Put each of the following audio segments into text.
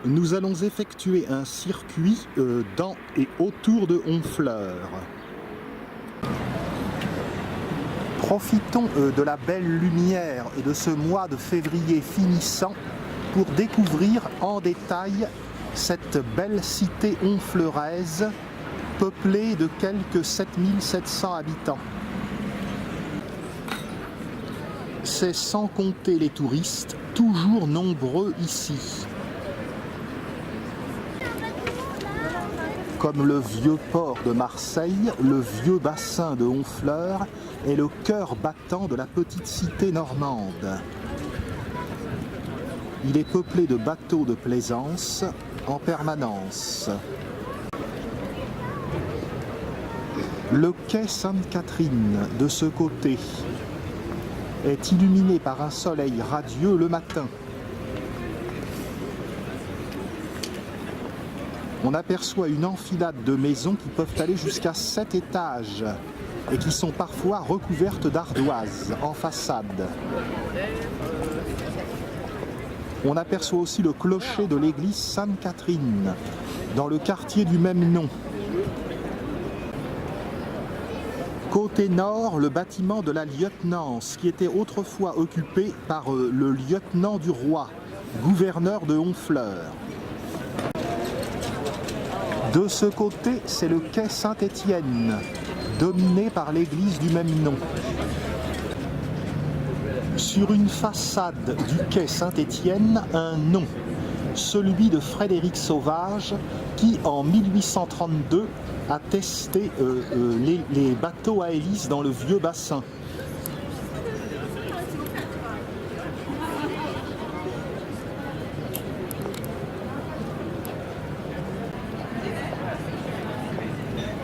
Nous allons effectuer un circuit dans et autour de Honfleur. Profitons de la belle lumière de ce mois de février finissant pour découvrir en détail cette belle cité honfleuraise peuplée de quelques 7700 habitants. C'est sans compter les touristes, toujours nombreux ici. Comme le vieux port de Marseille, le vieux bassin de Honfleur est le cœur battant de la petite cité normande. Il est peuplé de bateaux de plaisance en permanence. Le quai Sainte-Catherine, de ce côté, est illuminé par un soleil radieux le matin. On aperçoit une enfilade de maisons qui peuvent aller jusqu'à 7 étages et qui sont parfois recouvertes d'ardoises en façade. On aperçoit aussi le clocher de l'église Sainte-Catherine, dans le quartier du même nom. Côté nord, le bâtiment de la lieutenance, qui était autrefois occupé par le lieutenant du roi, gouverneur de Honfleur. De ce côté, c'est le quai Saint-Étienne, dominé par l'église du même nom. Sur une façade du quai Saint-Étienne, un nom, celui de Frédéric Sauvage, qui en 1832 a testé les bateaux à hélice dans le vieux bassin.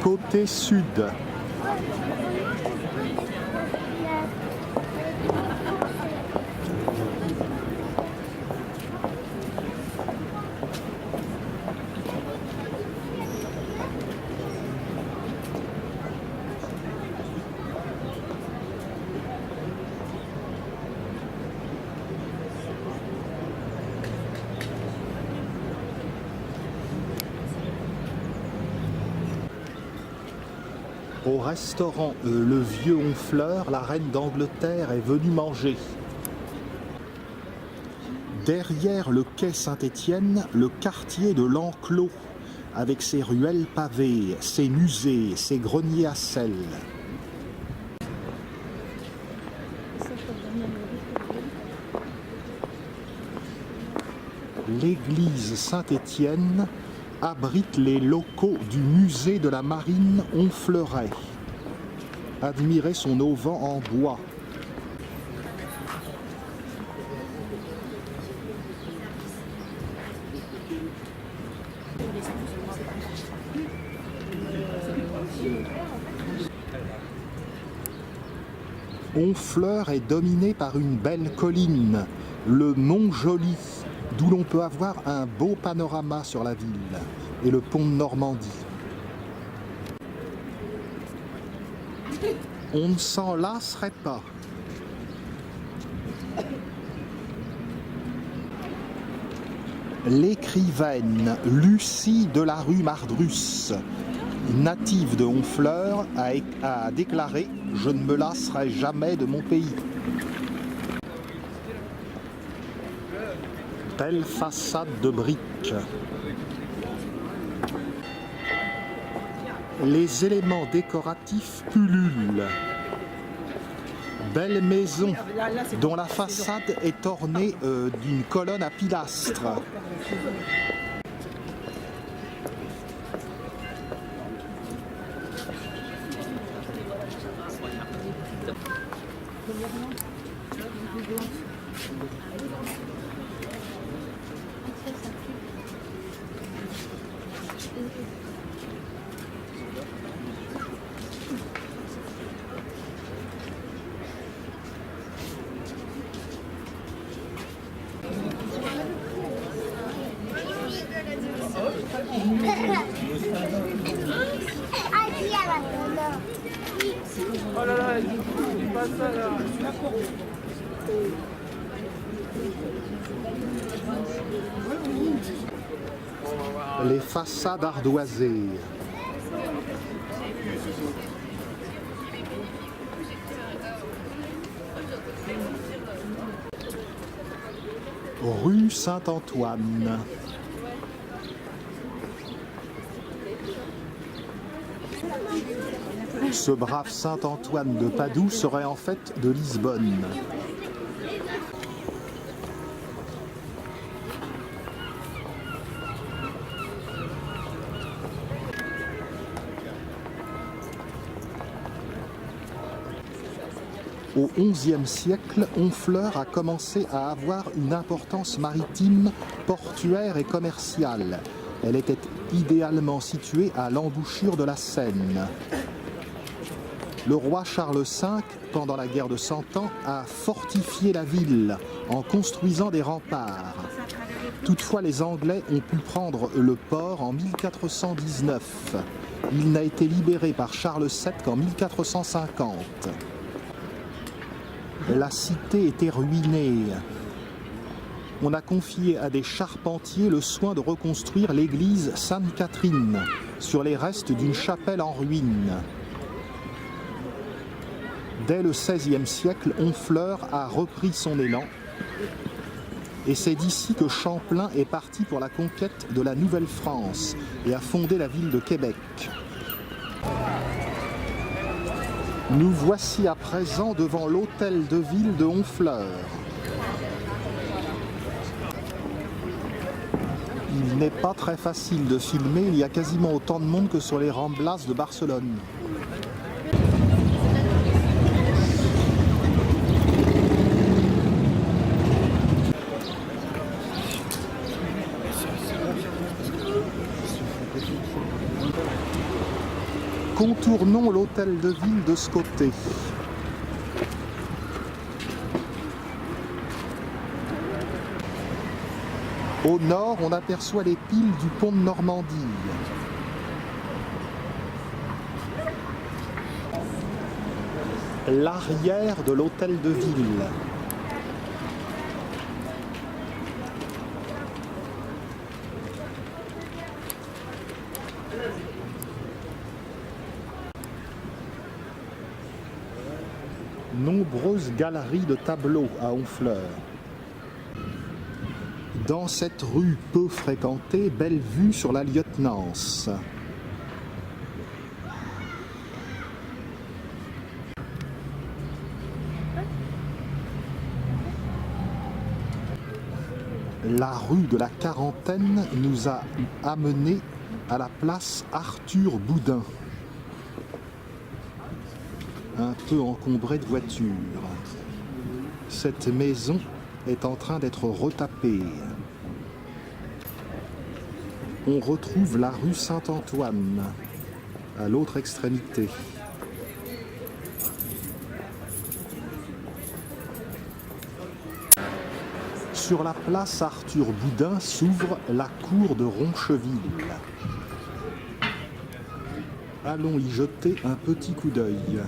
Côté sud, au restaurant Le Vieux Honfleur, la reine d'Angleterre est venue manger. Derrière le quai Saint-Étienne, le quartier de l'Enclos, avec ses ruelles pavées, ses musées, ses greniers à sel. L'église Saint-Étienne abrite les locaux du musée de la marine honfleurais. Admirez son auvent en bois. Honfleur est dominé par une belle colline, le Mont Joli, d'où l'on peut avoir un beau panorama sur la ville et le pont de Normandie. On ne s'en lasserait pas. L'écrivaine Lucie de la rue Mardrus, native de Honfleur, a déclaré « Je ne me lasserai jamais de mon pays ». Belle façade de briques. Les éléments décoratifs pullulent. Belle maison dont la façade est ornée d'une colonne à pilastres. Oh là là, dis pas ça là. Les façades ardoisées. Rue Saint-Antoine. Ce brave Saint-Antoine de Padoue serait en fait de Lisbonne. Au XIe siècle, Honfleur a commencé à avoir une importance maritime, portuaire et commerciale. Elle était idéalement située à l'embouchure de la Seine. Le roi Charles V, pendant la guerre de Cent Ans, a fortifié la ville en construisant des remparts. Toutefois, les Anglais ont pu prendre le port en 1419. Il n'a été libéré par Charles VII qu'en 1450. La cité était ruinée. On a confié à des charpentiers le soin de reconstruire l'église Sainte-Catherine sur les restes d'une chapelle en ruine. Dès le XVIe siècle, Honfleur a repris son élan et c'est d'ici que Champlain est parti pour la conquête de la Nouvelle-France et a fondé la ville de Québec. Nous voici à présent devant l'hôtel de ville de Honfleur. Il n'est pas très facile de filmer, il y a quasiment autant de monde que sur les Ramblas de Barcelone. Contournons l'hôtel de ville de ce côté. Au nord, on aperçoit les piles du pont de Normandie. L'arrière de l'hôtel de ville. Nombreuses galeries de tableaux à Honfleur. Dans cette rue peu fréquentée, belle vue sur la Lieutenance. La rue de la Quarantaine nous a amenés à la place Arthur Boudin. Un peu encombrée de voitures. Cette maison est en train d'être retapée. On retrouve la rue Saint-Antoine, à l'autre extrémité. Sur la place Arthur Boudin s'ouvre la cour de Roncheville. Allons y jeter un petit coup d'œil.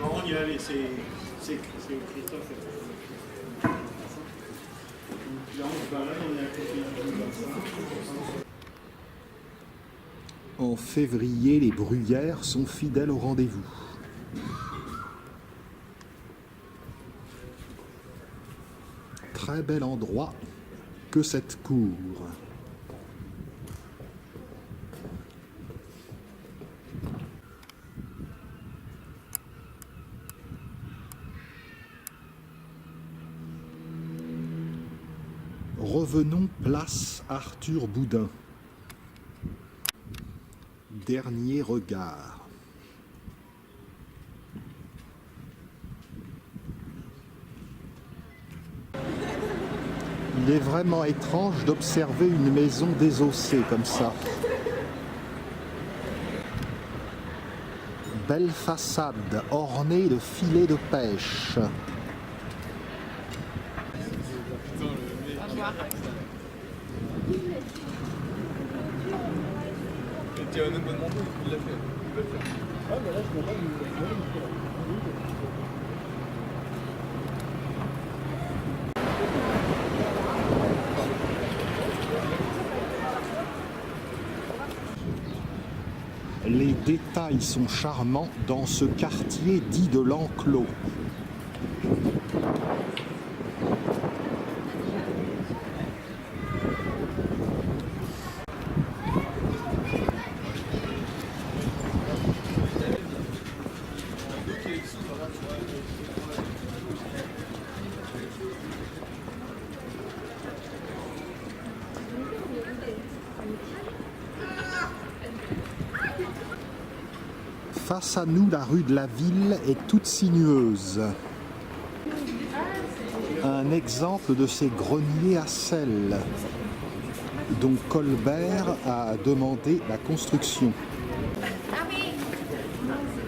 On y allait, c'est Christophe. En février, les bruyères sont fidèles au rendez-vous. Très bel endroit que cette cour. Revenons place Arthur Boudin. Dernier regard. Il est vraiment étrange d'observer une maison désossée comme ça. Belle façade ornée de filets de pêche. Tu as un abonnement, il l'a fait. Il va le faire. Ah, mais là, je ne peux pas détails sont charmants dans ce quartier dit de l'Enclos. Face à nous, la rue de la Ville est toute sinueuse. Un exemple de ces greniers à sel dont Colbert a demandé la construction.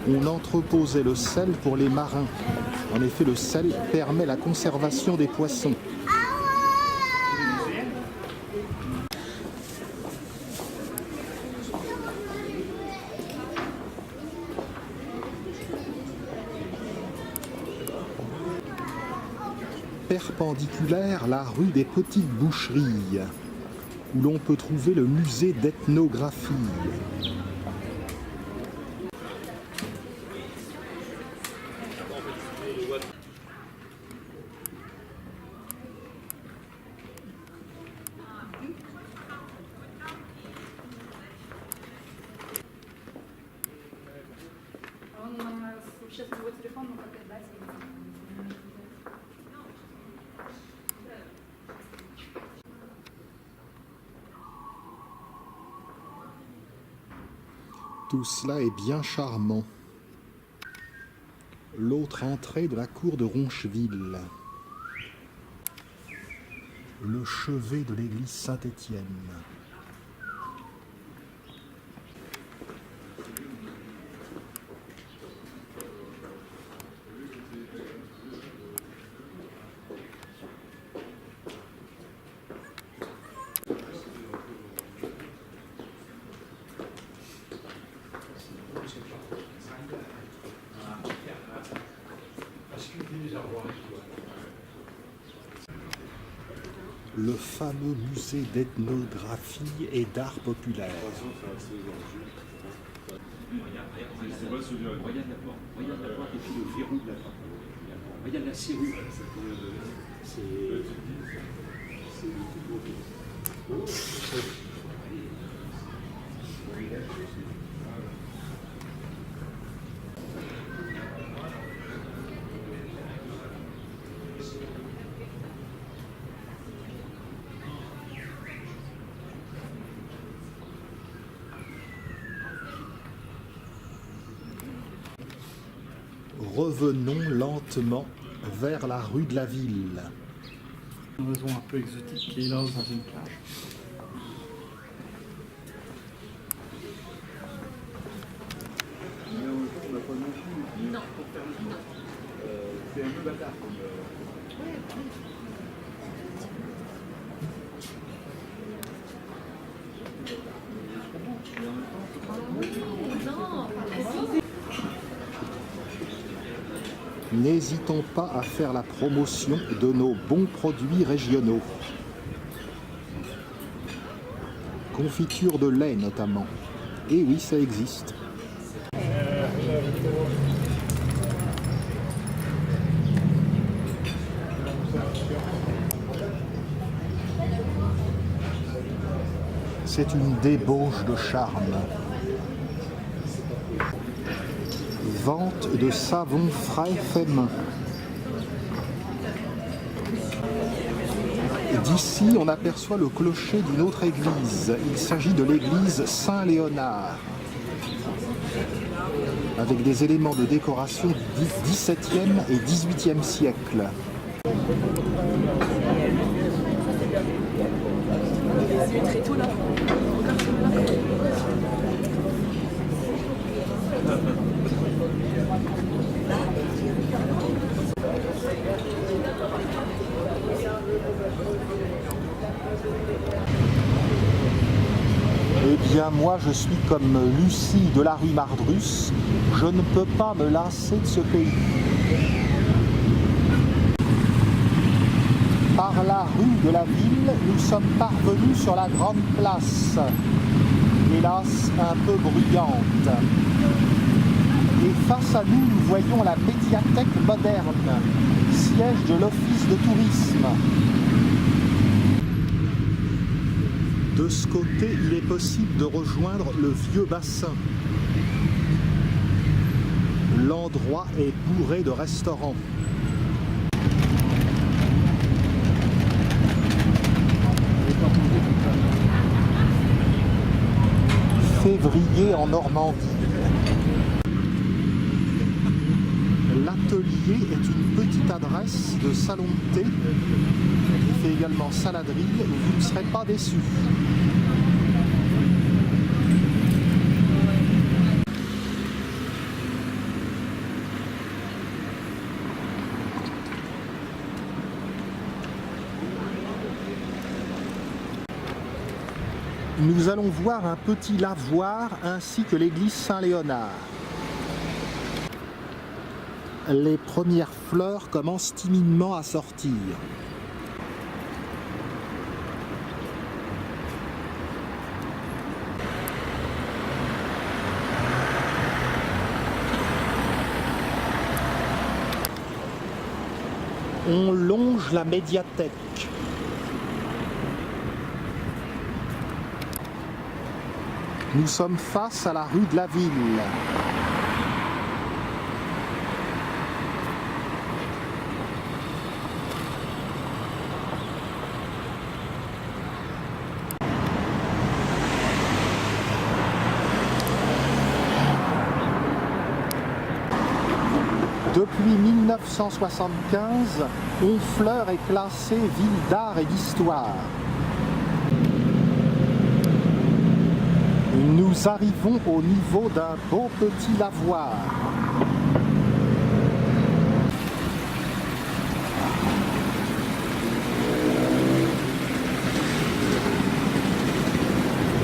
On entreposait le sel pour les marins. En effet, le sel permet la conservation des poissons. Perpendiculaire, la rue des Petites Boucheries, où l'on peut trouver le musée d'ethnographie. Tout cela est bien charmant. L'autre entrée de la cour de Roncheville. Le chevet de l'église Saint-Étienne. Le fameux musée d'ethnographie et d'art populaire. Regarde la porte et puis le verrou de la porte. Regarde la serrure. C'est le tout beau. Revenons lentement vers la rue de la Ville. Un oiseau un peu exotique qui est là dans une plage. Non. C'est un peu bâtard comme... N'hésitons pas à faire la promotion de nos bons produits régionaux. Confiture de lait notamment. Et oui, ça existe. C'est une débauche de charme. Vente de savon frais fait main. D'ici, on aperçoit le clocher d'une autre église. Il s'agit de l'église Saint-Léonard, avec des éléments de décoration du XVIIe et XVIIIe siècle. Eh bien, moi, je suis comme Lucie de la rue Mardrus. Je ne peux pas me lasser de ce pays. Par la rue de la Ville, nous sommes parvenus sur la grande place. hélas un peu bruyante. Et face à nous, nous voyons la médiathèque moderne, siège de l'Office de tourisme. De ce côté, il est possible de rejoindre le vieux bassin. L'endroit est bourré de restaurants. Février en Normandie. L'atelier est une petite adresse de salon de thé qui fait également saladerie. Vous ne serez pas déçus. Nous allons voir un petit lavoir ainsi que l'église Saint-Léonard. Les premières fleurs commencent timidement à sortir. On longe la médiathèque. Nous sommes face à la rue de la Ville. Depuis 1975, Honfleur est classée ville d'art et d'histoire. Nous arrivons au niveau d'un beau petit lavoir.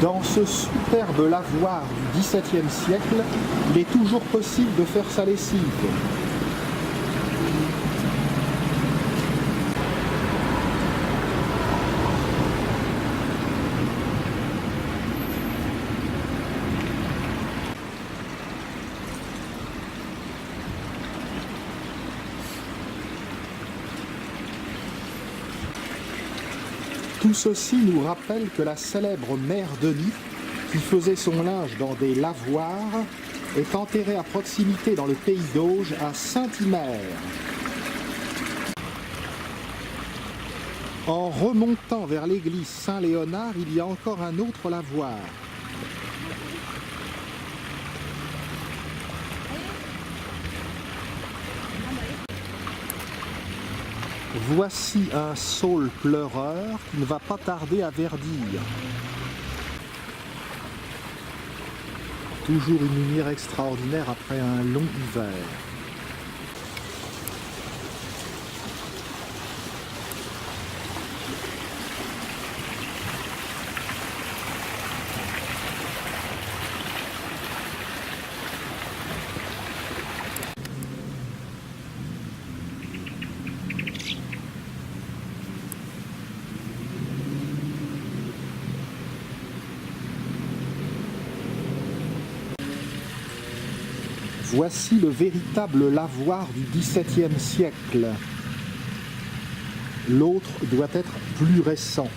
Dans ce superbe lavoir du XVIIe siècle, il est toujours possible de faire sa lessive. Tout ceci nous rappelle que la célèbre mère Denis, qui faisait son linge dans des lavoirs, est enterrée à proximité dans le pays d'Auge, à Saint-Hymer. En remontant vers l'église Saint-Léonard, il y a encore un autre lavoir. Voici un saule pleureur qui ne va pas tarder à verdir. Toujours une lumière extraordinaire après un long hiver. Voici le véritable lavoir du XVIIe siècle. L'autre doit être plus récent.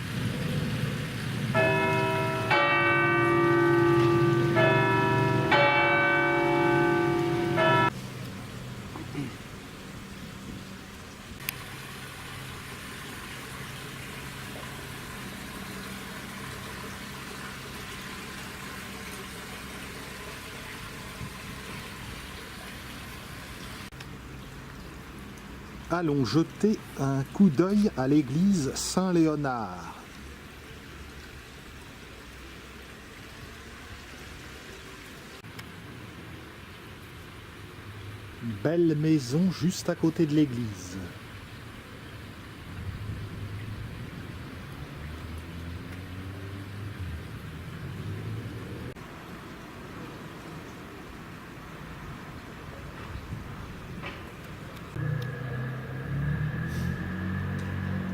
Allons jeter un coup d'œil à l'église Saint-Léonard. Belle maison juste à côté de l'église.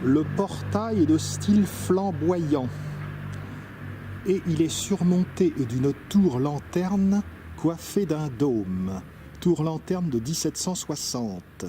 Le portail est de style flamboyant et il est surmonté d'une tour-lanterne coiffée d'un dôme. Tour-lanterne de 1760.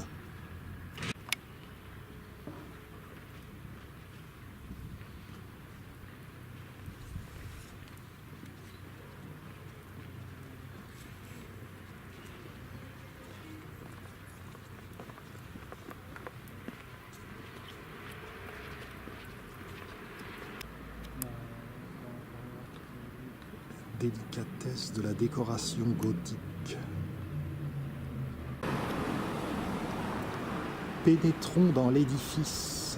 Délicatesse de la décoration gothique. Pénétrons dans l'édifice.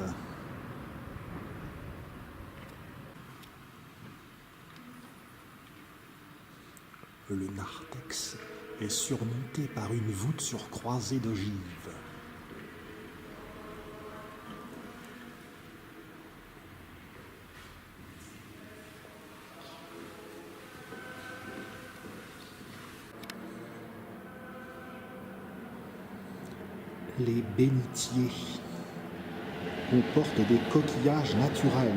Le narthex est surmonté par une voûte sur croisée d'ogives. Les bénitiers comportent des coquillages naturels.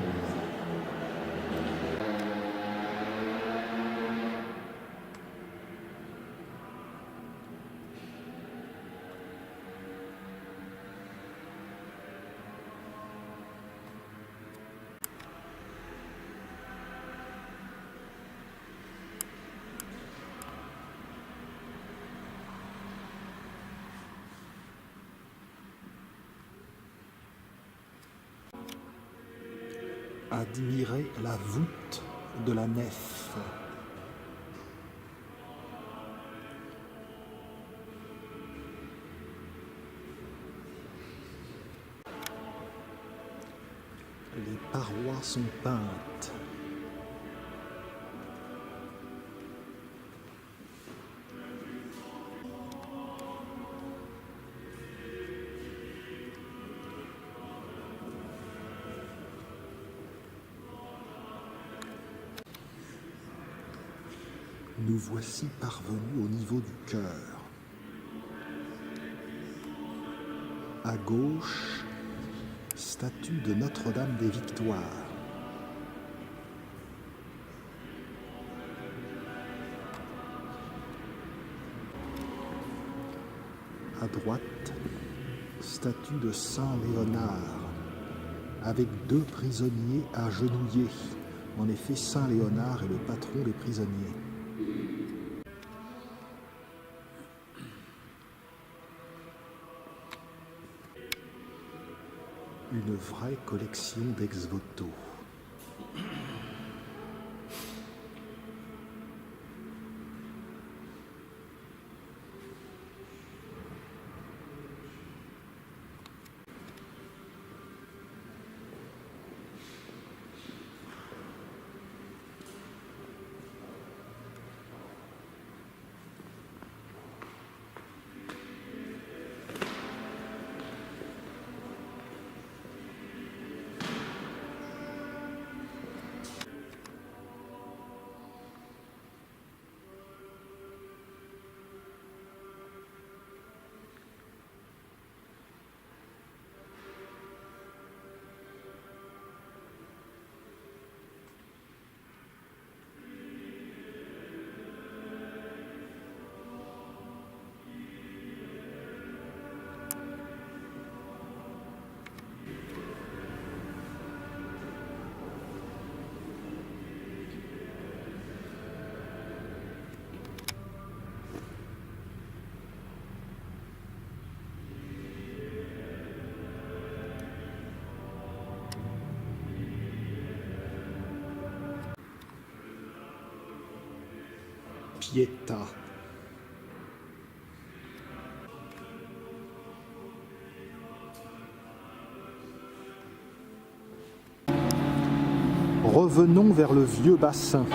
Admirez la voûte de la nef. Les parois sont peintes. Nous voici parvenus au niveau du chœur. À gauche, statue de Notre-Dame des Victoires. À droite, statue de Saint Léonard, avec deux prisonniers agenouillés. En effet, Saint Léonard est le patron des prisonniers. Une vraie collection d'ex-voto. Pietà. Revenons vers le vieux bassin.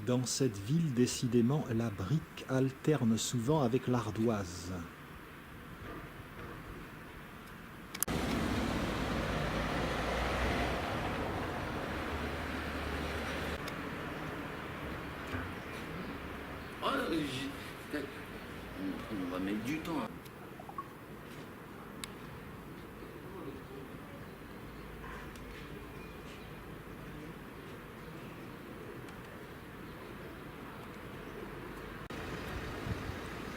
Dans cette ville, décidément, la brique alterne souvent avec l'ardoise. Oh, on va mettre du temps.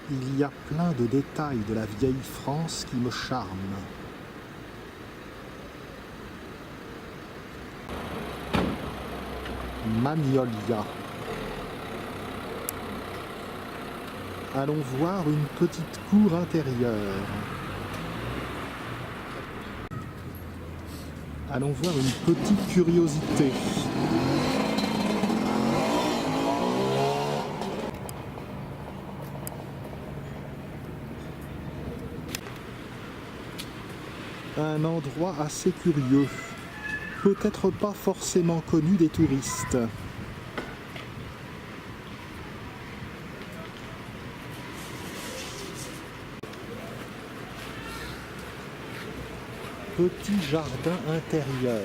Il y a plein de détails de la vieille France qui me charment. Magnolia. Allons voir une petite cour intérieure. Allons voir une petite curiosité. Un endroit assez curieux, peut-être pas forcément connu des touristes. Petit jardin intérieur.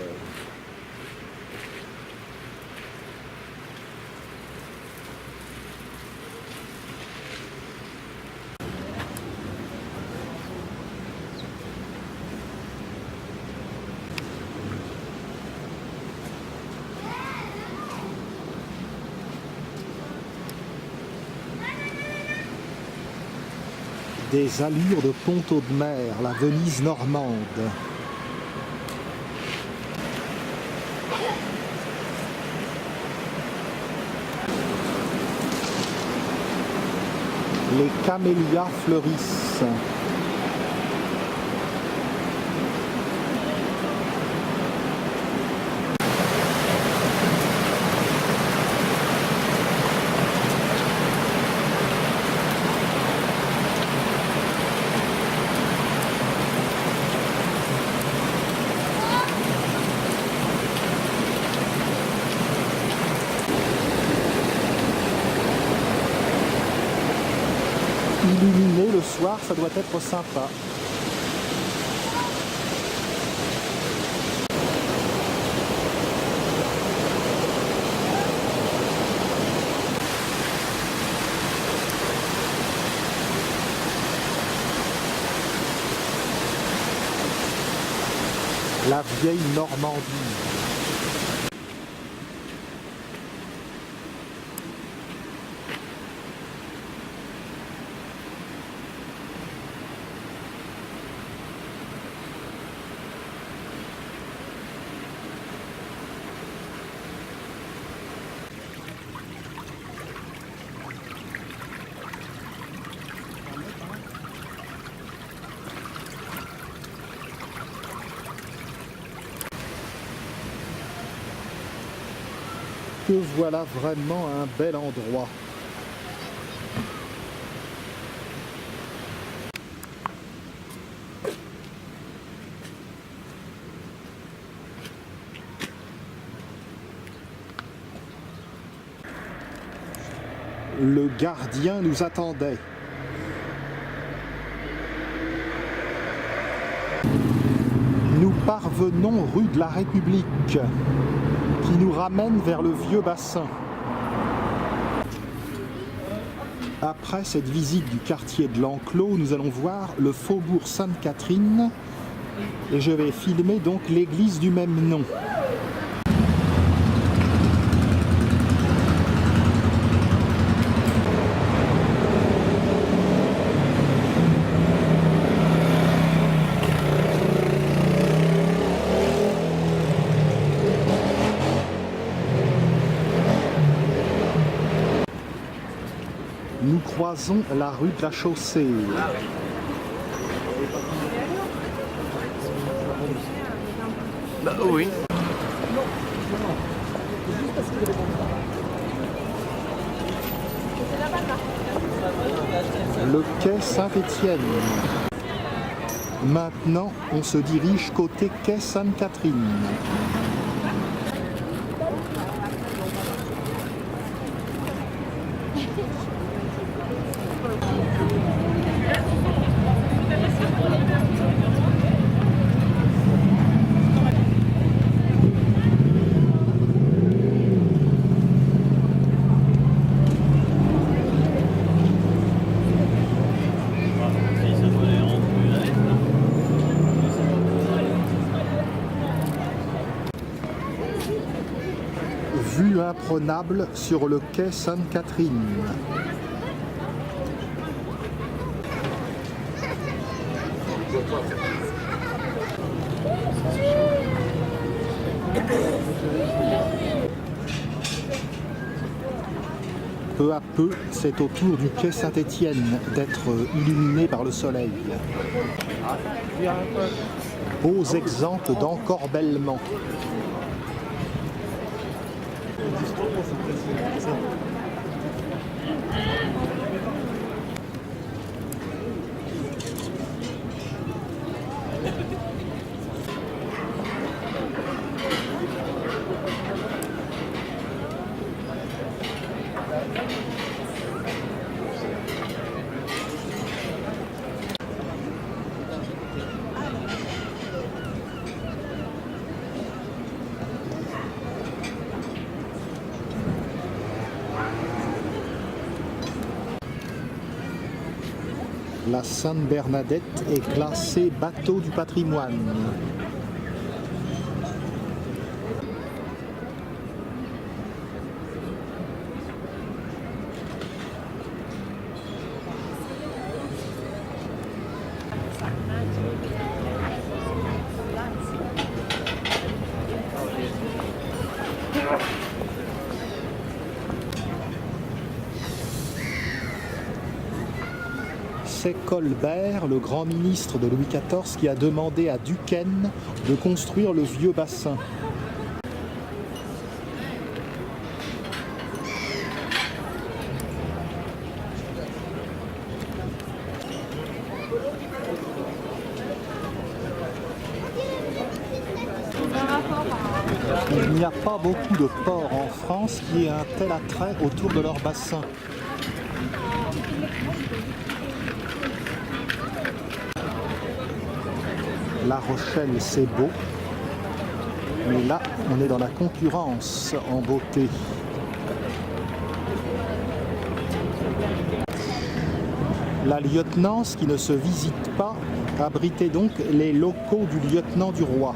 Des allures de ponto de mer, la Venise normande. Les camélias fleurissent. Illuminé le soir, ça doit être sympa. La vieille Normandie. Que voilà vraiment un bel endroit. Le gardien nous attendait. Nous parvenons rue de la République, qui nous ramène vers le vieux bassin. Après cette visite du quartier de l'Enclos, nous allons voir le faubourg Sainte-Catherine et je vais filmer donc l'église du même nom. Nous croisons la rue de la Chaussée. Bah oui. Le quai Saint-Étienne. Maintenant, on se dirige côté quai Sainte-Catherine. Vue imprenable sur le quai Sainte-Catherine. Peu à peu, c'est au tour du quai Saint-Étienne d'être illuminé par le soleil. Beaux exemples d'encorbellement. La Sainte-Bernadette est classée bateau du patrimoine. C'est Colbert, le grand ministre de Louis XIV, qui a demandé à Duquesne de construire le vieux bassin. Il n'y a pas beaucoup de ports en France qui aient un tel attrait autour de leur bassin. La Rochelle, c'est beau, mais là, on est dans la concurrence en beauté. La lieutenance, qui ne se visite pas, abritait donc les locaux du lieutenant du roi.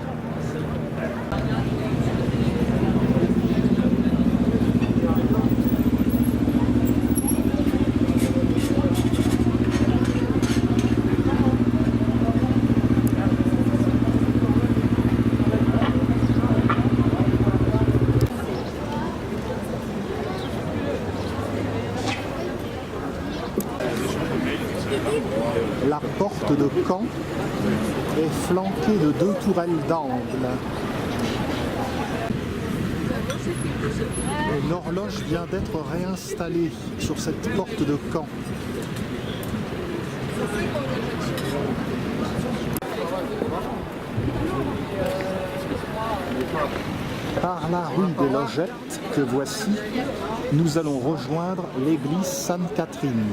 La porte de Caen est flanquée de 2 tourelles d'angle. Une horloge vient d'être réinstallée sur cette porte de Caen. Par la rue des Logettes, que voici, nous allons rejoindre l'église Sainte-Catherine.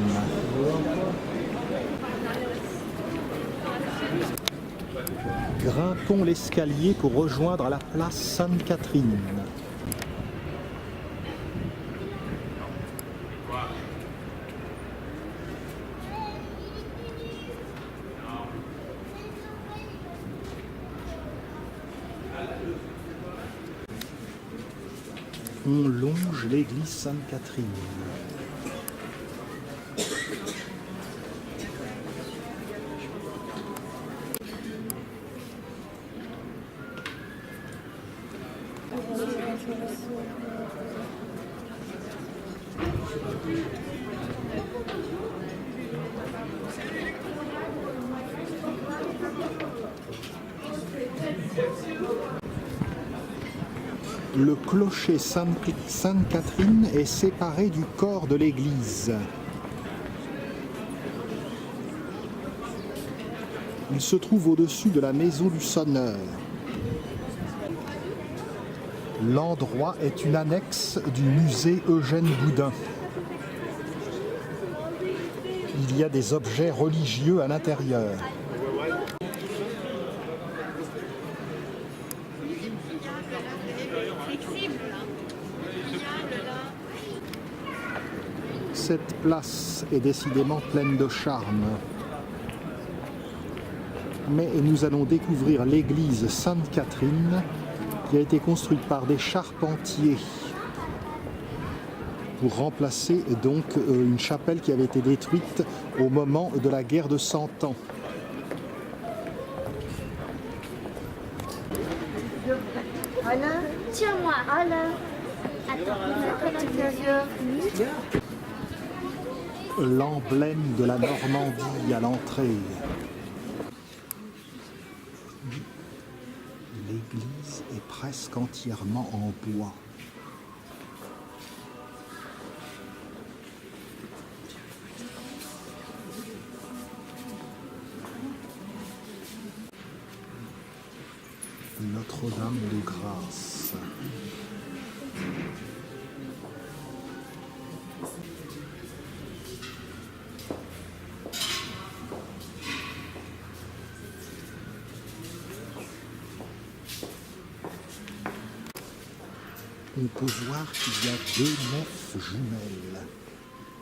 Grimpons l'escalier pour rejoindre la place Sainte-Catherine. On longe l'église Sainte-Catherine. Le clocher Sainte-Catherine est séparé du corps de l'église. Il se trouve au-dessus de la maison du sonneur. L'endroit est une annexe du musée Eugène Boudin. Il y a des objets religieux à l'intérieur. Cette place est décidément pleine de charme. Mais nous allons découvrir l'église Sainte-Catherine qui a été construite par des charpentiers pour remplacer donc une chapelle qui avait été détruite au moment de la guerre de 100 ans. Alain, tiens-moi, Alain. Attends, L'emblème de la Normandie à l'entrée. L'église est presque entièrement en bois. Notre-Dame de Grâce. On peut voir qu'il y a 2 nefs jumelles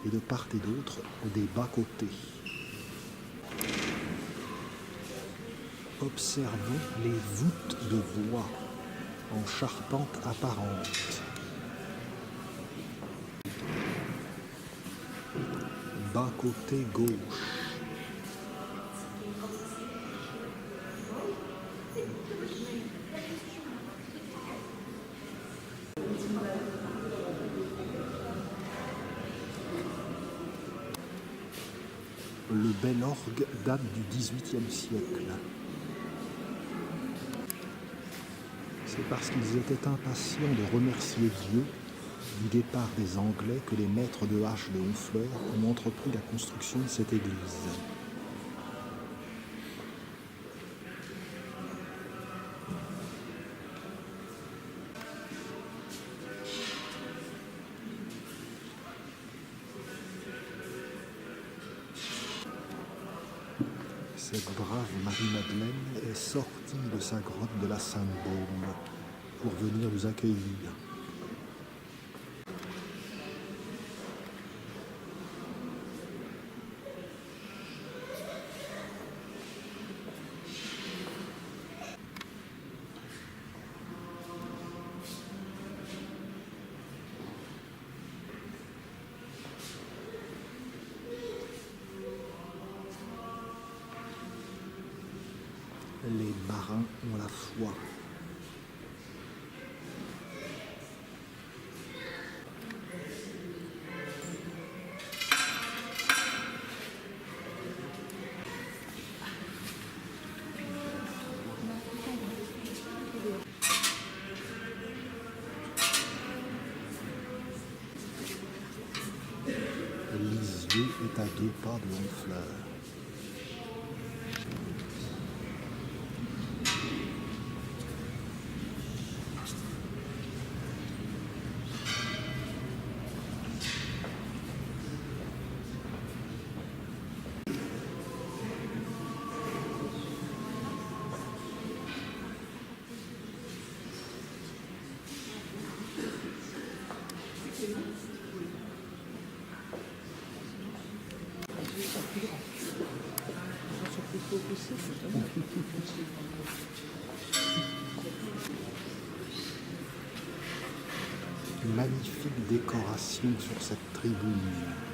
et de part et d'autre des bas-côtés. Observons les voûtes de bois en charpente apparente. Bas-côté gauche. Le bel orgue date du XVIIIe siècle. C'est parce qu'ils étaient impatients de remercier Dieu du départ des Anglais que les maîtres de hache de Honfleur ont entrepris la construction de cette église. Cette brave Marie-Madeleine est sortie de sa grotte de la Sainte-Baume pour venir nous accueillir. Les marins ont la foi. Lisieux est à 2 pas de Honfleur. Magnifique décoration sur cette tribune.